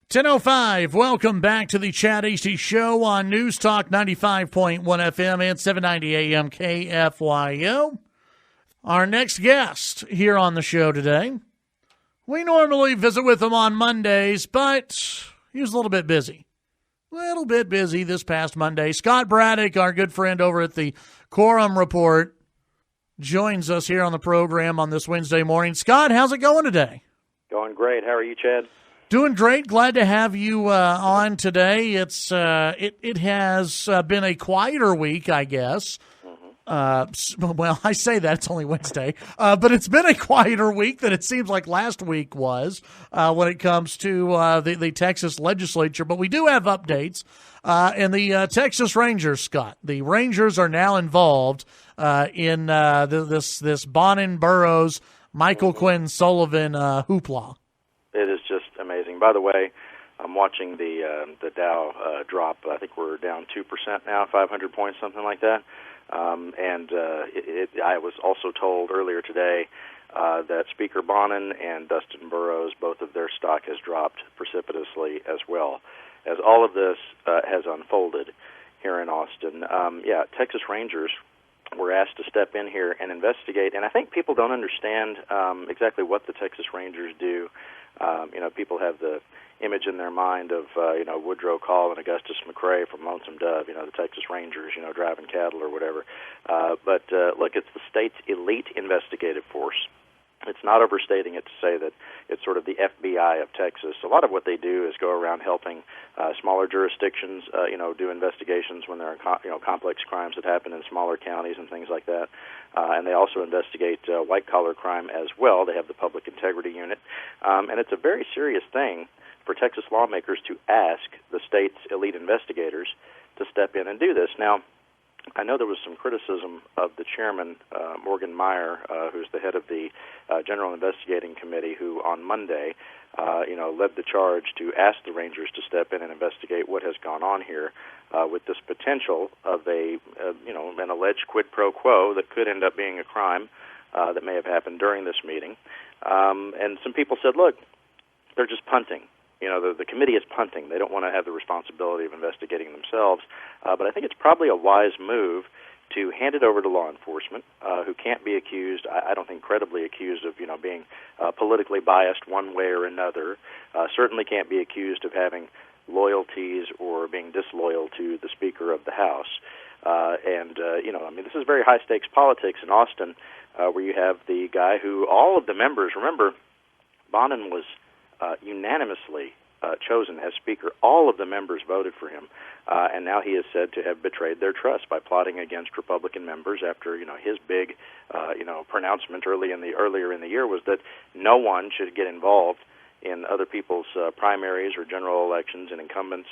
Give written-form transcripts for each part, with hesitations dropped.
10:05, welcome back to the Chad Hasty Show on News Talk 95.1 FM and 790 AM KFYO. Our next guest here on the show today, we normally visit with him on Mondays, but he was a little bit busy. This past Monday. Scott Braddock, our good friend over at the Quorum Report, joins us here on the program on this Wednesday morning. Scott, how's it going today? Going great. How are you, Chad? Doing great. Glad to have you on today. It has been a quieter week, I guess. Well, I say that it's only Wednesday, but it's been a quieter week than it seems like last week was when it comes to the Texas legislature. But we do have updates. And the Texas Rangers, Scott, the Rangers are now involved in this Bonnen, Burrows, Michael Quinn, Sullivan hoopla. It is just amazing. By the way, I'm watching the Dow drop. I think we're down 2% now, 500 points, something like that. I was also told earlier today that Speaker Bonnen and Dustin Burrows, both of their stock has dropped precipitously as well. As all of this has unfolded here in Austin, Texas Rangers were asked to step in here and investigate, and I think people don't understand exactly what the Texas Rangers do. People have the image in their mind of, Woodrow Call and Augustus McCrae from Lonesome Dove, the Texas Rangers, driving cattle or whatever. But look, it's the state's elite investigative force. It's not overstating it to say that it's sort of the FBI of Texas. A lot of what they do is go around helping smaller jurisdictions, do investigations when there are complex crimes that happen in smaller counties and things like that. And they also investigate white-collar crime as well. They have the Public Integrity Unit. And it's a very serious thing for Texas lawmakers to ask the state's elite investigators to step in and do this. Now, I know there was some criticism of the chairman, Morgan Meyer, who's the head of the General Investigating Committee, who on Monday, led the charge to ask the Rangers to step in and investigate what has gone on here with this potential of an alleged quid pro quo that could end up being a crime that may have happened during this meeting. And some people said, look, they're just punting. The committee is punting. They don't want to have the responsibility of investigating themselves. But I think it's probably a wise move to hand it over to law enforcement, who can't be accused, I don't think credibly accused of, being politically biased one way or another. Certainly can't be accused of having loyalties or being disloyal to the Speaker of the House. This is very high-stakes politics in Austin, where you have the guy who all of the members, remember, Bonnen was unanimously chosen as Speaker. All of the members voted for him, and now he is said to have betrayed their trust by plotting against Republican members after his big pronouncement earlier in the year was that no one should get involved in other people's primaries or general elections and incumbents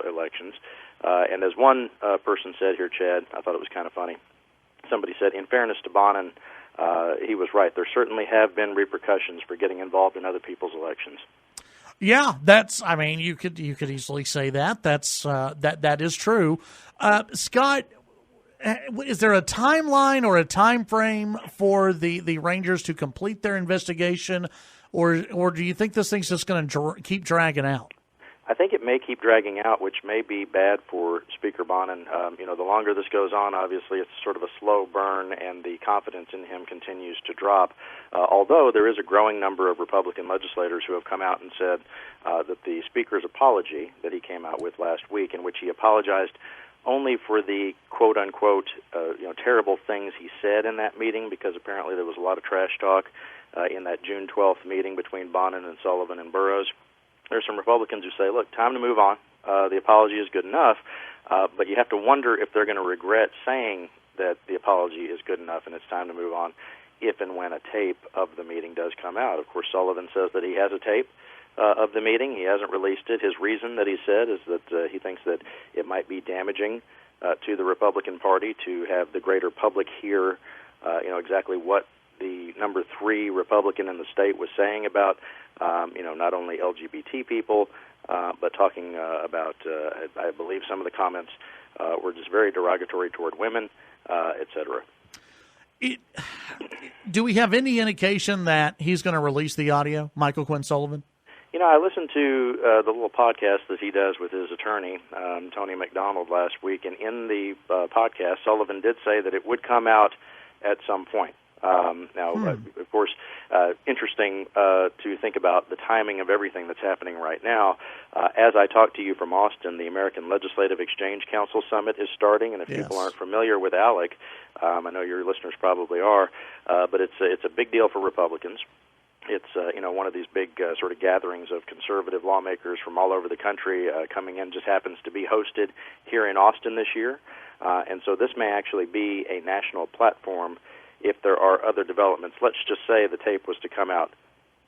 elections. And as one person said here, Chad, I thought it was kind of funny. Somebody said, in fairness to Bonnen, he was right. There certainly have been repercussions for getting involved in other people's elections. Yeah, you could easily say that. That is true. Scott, is there a timeline or a time frame for the Rangers to complete their investigation, or do you think this thing's just going to keep dragging out? I think it may keep dragging out, which may be bad for Speaker Bonnen. The longer this goes on, obviously it's sort of a slow burn, and the confidence in him continues to drop. Although there is a growing number of Republican legislators who have come out and said that the Speaker's apology that he came out with last week, in which he apologized only for the quote-unquote terrible things he said in that meeting, because apparently there was a lot of trash talk in that June 12th meeting between Bonnen and Sullivan and Burrows. There's some Republicans who say, look, time to move on. The apology is good enough, but you have to wonder if they're going to regret saying that the apology is good enough and it's time to move on if and when a tape of the meeting does come out. Of course, Sullivan says that he has a tape of the meeting. He hasn't released it. His reason that he said is that he thinks that it might be damaging to the Republican Party to have the greater public hear exactly what the number 3 Republican in the state was saying about not only LGBT people, but talking about, I believe some of the comments were just very derogatory toward women, et cetera. Do we have any indication that he's going to release the audio, Michael Quinn Sullivan? I listened to the little podcast that he does with his attorney, Tony McDonald, last week, and in the podcast, Sullivan did say that it would come out at some point. Of course, interesting to think about the timing of everything that's happening right now. As I talk to you from Austin, the American Legislative Exchange Council Summit is starting, and if people aren't familiar with ALEC, I know your listeners probably are, but it's a big deal for Republicans. It's one of these big sort of gatherings of conservative lawmakers from all over the country coming in. Just happens to be hosted here in Austin this year, and so this may actually be a national platform if there are other developments. Let's just say the tape was to come out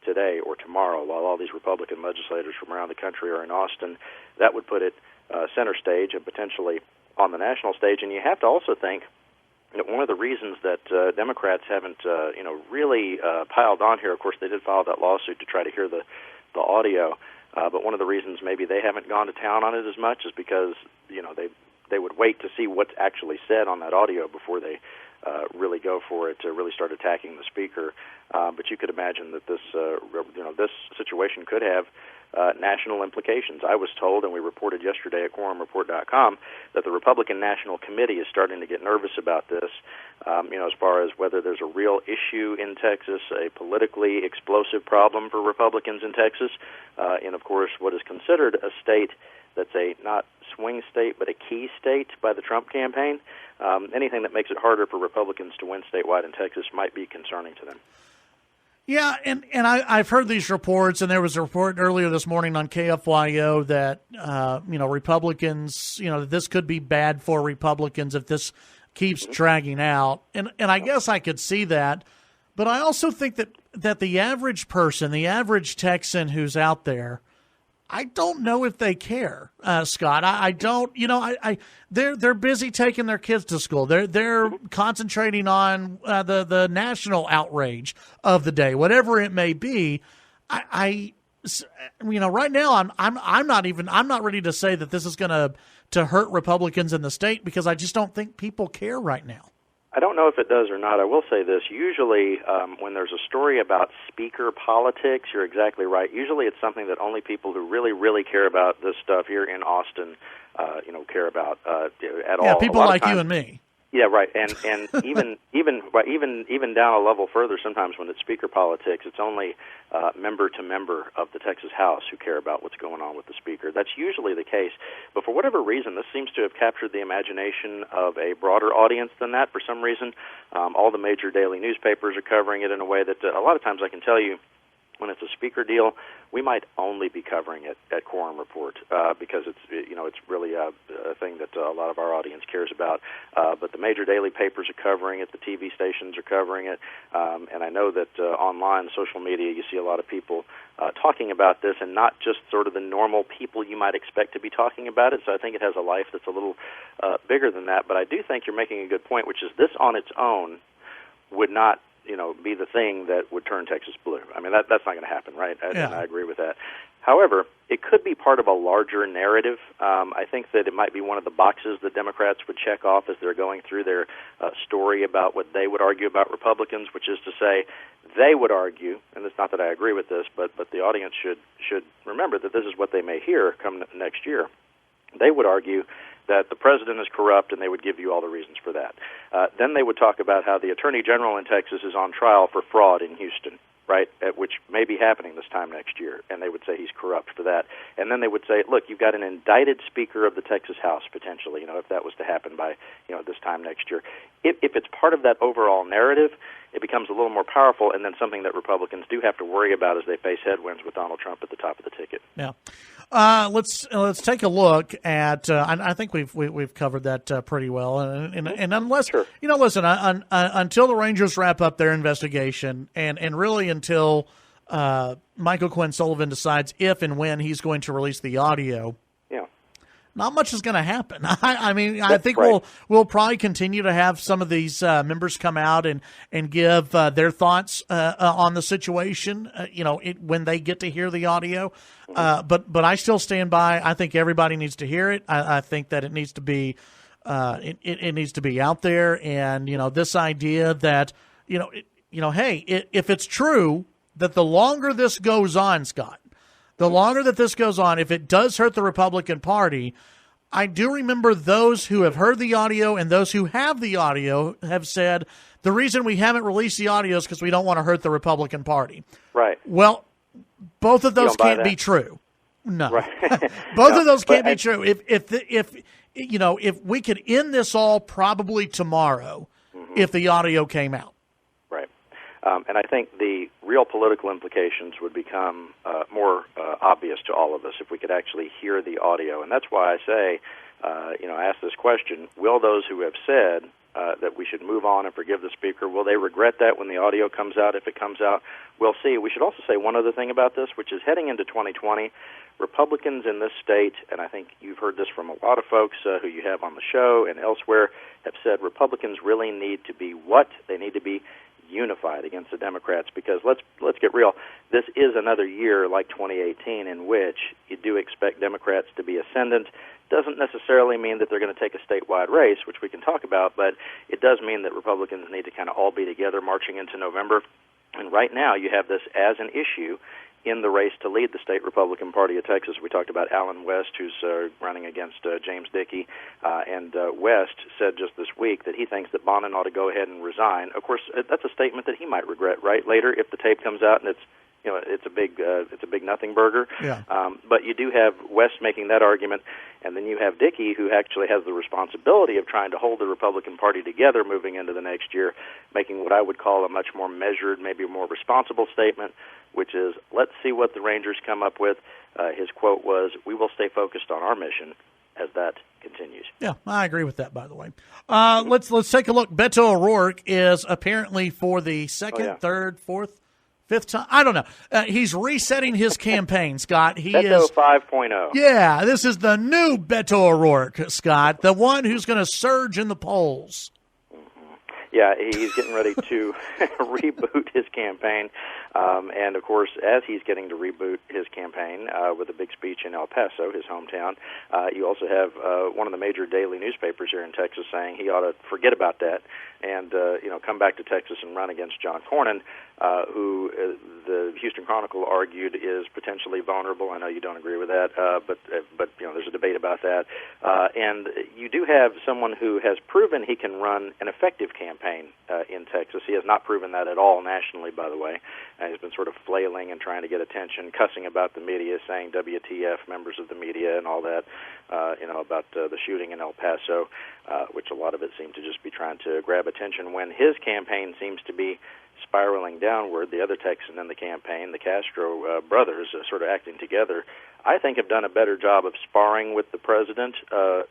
today or tomorrow while all these Republican legislators from around the country are in Austin. That would put it center stage and potentially on the national stage. And you have to also think that one of the reasons that Democrats haven't really piled on here, of course they did file that lawsuit to try to hear the audio, but one of the reasons maybe they haven't gone to town on it as much is because they would wait to see what's actually said on that audio before they really go for it, to really start attacking the speaker. But you could imagine that this situation could have national implications. I was told, and we reported yesterday at quorumreport.com, that the Republican National Committee is starting to get nervous about this, as far as whether there's a real issue in Texas, a politically explosive problem for Republicans in Texas, and, of course, what is considered a state that's a not swing state but a key state by the Trump campaign. Anything that makes it harder for Republicans to win statewide in Texas might be concerning to them. Yeah, and I've heard these reports, and there was a report earlier this morning on KFYO that Republicans, this could be bad for Republicans if this keeps dragging out, and I guess I could see that, but I also think that the average person, the average Texan who's out there, I don't know if they care, Scott. I don't. They're busy taking their kids to school. They're concentrating on the national outrage of the day, whatever it may be. Right now I'm not ready to say that this is going to hurt Republicans in the state, because I just don't think people care right now. I don't know if it does or not. I will say this. Usually when there's a story about speaker politics, you're exactly right. Usually it's something that only people who really, really care about this stuff here in Austin, care about at all. Yeah, people like you and me. Yeah, right. And even down a level further, sometimes when it's speaker politics, it's only member to member of the Texas House who care about what's going on with the speaker. That's usually the case. But for whatever reason, this seems to have captured the imagination of a broader audience than that. For some reason, all the major daily newspapers are covering it in a way that a lot of times I can tell you, when it's a speaker deal, we might only be covering it at Quorum Report because it's really a thing that a lot of our audience cares about. But the major daily papers are covering it, the TV stations are covering it, and I know that online, social media, you see a lot of people talking about this, and not just sort of the normal people you might expect to be talking about it. So I think it has a life that's a little bigger than that. But I do think you're making a good point, which is this on its own would not be the thing that would turn Texas blue. I mean, that's not going to happen, right? And I agree with that. However, it could be part of a larger narrative. I think that it might be one of the boxes that Democrats would check off as they're going through their story about what they would argue about Republicans, which is to say they would argue, and it's not that I agree with this, but the audience should remember that this is what they may hear come next year. They would argue that the president is corrupt, and they would give you all the reasons for that. Then they would talk about how the attorney general in Texas is on trial for fraud in Houston, right, which may be happening this time next year, and they would say he's corrupt for that. And then they would say, look, you've got an indicted Speaker of the Texas House, potentially, if that was to happen by, this time next year. If it's part of that overall narrative, it becomes a little more powerful, and then something that Republicans do have to worry about as they face headwinds with Donald Trump at the top of the ticket. Yeah. Let's take a look at. I think we've covered that pretty well, and unless listen, until the Rangers wrap up their investigation, and really until Michael Quinn Sullivan decides if and when he's going to release the audio. Not much is going to happen. I think we'll probably continue to have some of these members come out and give their thoughts on the situation. When they get to hear the audio. But I still stand by. I think everybody needs to hear it. I think that it needs to be it needs to be out there. And this idea that hey, if it's true that the longer this goes on, Scott, The longer that this goes on, if it does hurt the Republican Party, I do remember those who have heard the audio and those who have the audio have said the reason we haven't released the audio is because we don't want to hurt the Republican Party. Right. Well, both of those can't be true. No, right. Both of those can't be true. If we could end this all probably tomorrow, if the audio came out. Right. And I think the real political implications would become more obvious to all of us if we could actually hear the audio. And that's why I say, I ask this question, will those who have said that we should move on and forgive the Speaker, will they regret that when the audio comes out, if it comes out? We'll see. We should also say one other thing about this, which is heading into 2020, Republicans in this state, and I think you've heard this from a lot of folks who you have on the show and elsewhere, have said Republicans really need to be what? They need to be unified against the Democrats, because let's get real. This is another year like 2018 in which you do expect Democrats to be ascendant. Doesn't necessarily mean that they're going to take a statewide race, which we can talk about, but it does mean that Republicans need to kind of all be together marching into November. And right now you have this as an issue in the race to lead the state Republican Party of Texas. We talked about Alan West, who's running against James Dickey, and West said just this week that he thinks that Bonnen ought to go ahead and resign. Of course, that's a statement that he might regret, right, later if the tape comes out and it's a big nothing burger. Yeah. But you do have West making that argument, and then you have Dickey, who actually has the responsibility of trying to hold the Republican Party together moving into the next year, making what I would call a much more measured, maybe a more responsible statement, which is, let's see what the Rangers come up with. His quote was, "We will stay focused on our mission," as that continues. Yeah, I agree with that, by the way. Let's take a look. Beto O'Rourke is apparently for the second, third, fourth, fifth time. I don't know. He's resetting his campaign, Scott. Beto 5.0. Yeah, this is the new Beto O'Rourke, Scott, the one who's going to surge in the polls. Yeah, he's getting ready to reboot his campaign. And, of course, as he's getting to reboot his campaign with a big speech in El Paso, his hometown, you also have one of the major daily newspapers here in Texas saying he ought to forget about that and, come back to Texas and run against John Cornyn, who the Houston Chronicle argued is potentially vulnerable. I know you don't agree with that, but there's a debate about that. And you do have someone who has proven he can run an effective campaign in Texas. He has not proven that at all nationally, by the way. He's been sort of flailing and trying to get attention, cussing about the media, saying WTF, members of the media, and all that, about the shooting in El Paso, which a lot of it seemed to just be trying to grab attention when his campaign seems to be spiraling downward. The other Texan in the campaign, the Castro brothers, sort of acting together, I think have done a better job of sparring with the president,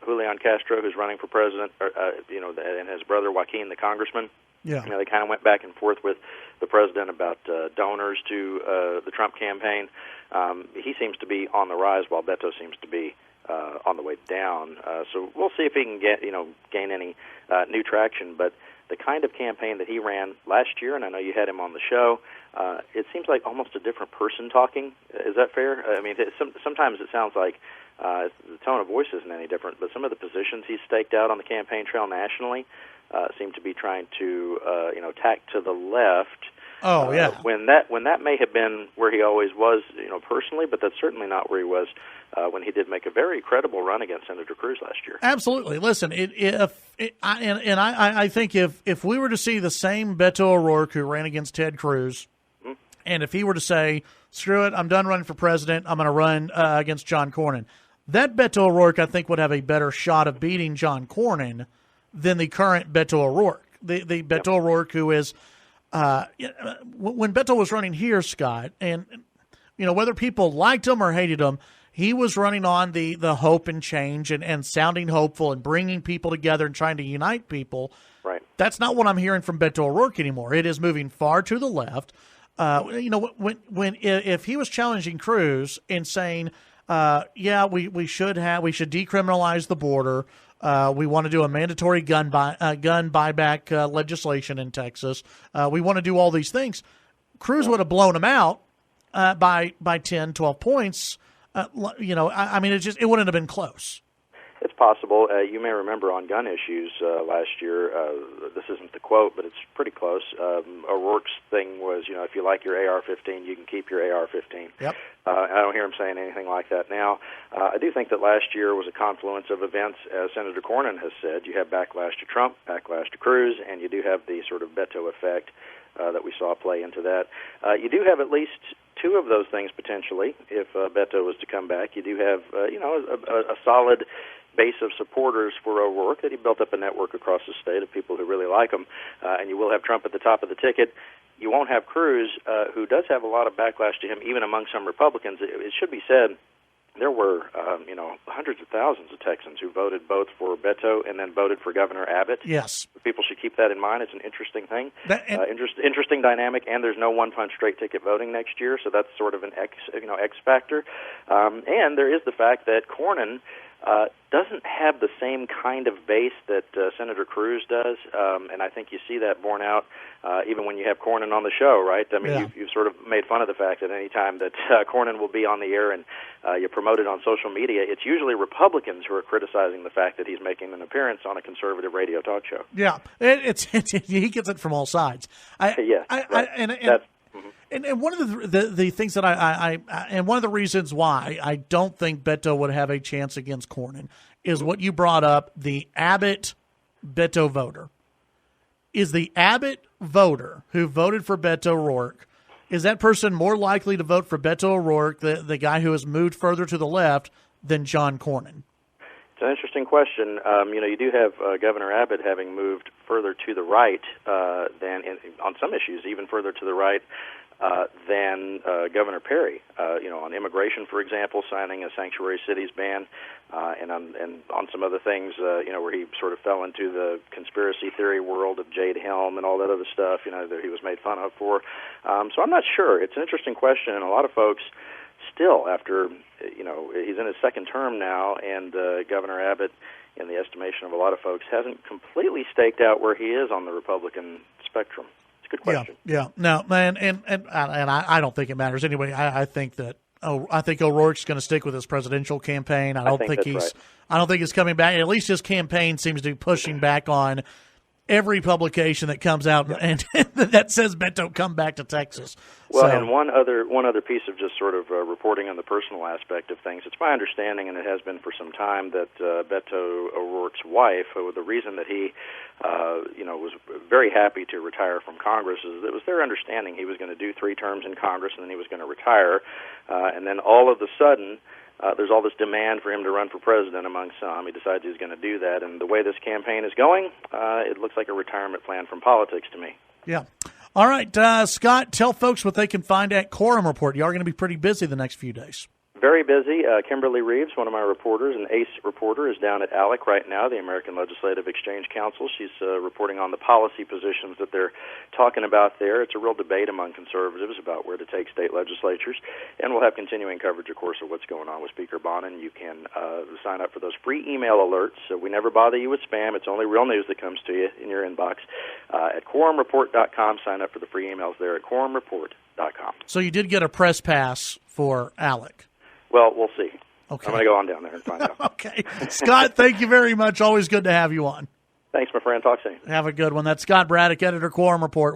Julian Castro, who's running for president, and his brother Joaquin, the congressman. Yeah. They kind of went back and forth with the president about donors to the Trump campaign. He seems to be on the rise, while Beto seems to be on the way down. So we'll see if he can gain any new traction. But the kind of campaign that he ran last year, and I know you had him on the show, it seems like almost a different person talking. Is that fair? I mean, sometimes it sounds like the tone of voice isn't any different, but some of the positions he's staked out on the campaign trail nationally seem to be trying to, tack to the left. Oh, yeah. When that may have been where he always was, personally, but that's certainly not where he was when he did make a very credible run against Senator Cruz last year. Absolutely. Listen, I think if we were to see the same Beto O'Rourke who ran against Ted Cruz, and if he were to say, screw it, I'm done running for president, I'm going to run against John Cornyn, that Beto O'Rourke, I think, would have a better shot of beating John Cornyn than the current Beto O'Rourke. The Beto O'Rourke who is when Beto was running here, Scott, and whether people liked him or hated him, he was running on the hope and change and sounding hopeful and bringing people together and trying to unite people. Right. That's not what I'm hearing from Beto O'Rourke anymore. It is moving far to the left. If he was challenging Cruz and saying, we should decriminalize the border. We want to do a mandatory gun buyback legislation in Texas. We want to do all these things. Cruz would have blown him out by 10, 12 points. It wouldn't have been close. It's possible. You may remember on gun issues last year, this isn't the quote, but it's pretty close. O'Rourke's thing was, if you like your AR-15, you can keep your AR-15. Yep. I don't hear him saying anything like that now. I do think that last year was a confluence of events, as Senator Cornyn has said. You have backlash to Trump, backlash to Cruz, and you do have the sort of Beto effect that we saw play into that. You do have at least two of those things potentially if Beto was to come back. You do have, a solid base of supporters for O'Rourke that he built up a network across the state of people who really like him, and you will have Trump at the top of the ticket. You won't have Cruz, who does have a lot of backlash to him, even among some Republicans. It should be said, there were, hundreds of thousands of Texans who voted both for Beto and then voted for Governor Abbott. Yes. People should keep that in mind. It's an interesting thing, interesting dynamic, and there's no one-punch straight-ticket voting next year, so that's sort of an X factor. And there is the fact that Cornyn doesn't have the same kind of base that Senator Cruz does, and I think you see that borne out even when you have Cornyn on the show, right? I mean, yeah. you've sort of made fun of the fact that any time that Cornyn will be on the air and you promote it on social media, it's usually Republicans who are criticizing the fact that he's making an appearance on a conservative radio talk show. Yeah, he gets it from all sides. And one of the things that and one of the reasons why I don't think Beto would have a chance against Cornyn is what you brought up, the Abbott-Beto voter. Is the Abbott voter who voted for Beto O'Rourke, is that person more likely to vote for Beto O'Rourke, the guy who has moved further to the left, than John Cornyn? It's an interesting question. You do have Governor Abbott having moved further to the right on some issues, even further to the right than Governor Perry. On immigration, for example, signing a sanctuary cities ban, and on some other things, where he sort of fell into the conspiracy theory world of Jade Helm and all that other stuff, that he was made fun of for. So I'm not sure. It's an interesting question, and a lot of folks still, after, he's in his second term now, and Governor Abbott, in the estimation of a lot of folks, hasn't completely staked out where he is on the Republican spectrum. It's a good question. Yeah. No, man, and I don't think it matters anyway. I think that O'Rourke's going to stick with his presidential campaign. I don't think he's coming back. At least his campaign seems to be pushing back on every publication that comes out and that says Beto come back to Texas. Well, and one other piece of just sort of reporting on the personal aspect of things. It's my understanding, and it has been for some time, that Beto O'Rourke's wife, the reason that he, was very happy to retire from Congress, is that it was their understanding he was going to do 3 terms in Congress and then he was going to retire, and then all of a sudden, there's all this demand for him to run for president among some. He decides he's going to do that, and the way this campaign is going, it looks like a retirement plan from politics to me. Yeah. All right, Scott, tell folks what they can find at Quorum Report. You are going to be pretty busy the next few days. Very busy. Kimberly Reeves, one of my reporters, an ace reporter, is down at ALEC right now, the American Legislative Exchange Council. She's reporting on the policy positions that they're talking about there. It's a real debate among conservatives about where to take state legislatures. And we'll have continuing coverage, of course, of what's going on with Speaker Bonnen. You can sign up for those free email alerts. So we never bother you with spam. It's only real news that comes to you in your inbox. At quorumreport.com, sign up for the free emails there at quorumreport.com. So you did get a press pass for ALEC. Well, we'll see. Okay. I'm going to go on down there and find out. Okay. Scott, thank you very much. Always good to have you on. Thanks, my friend. Talk soon. Have a good one. That's Scott Braddock, editor, Quorum Report.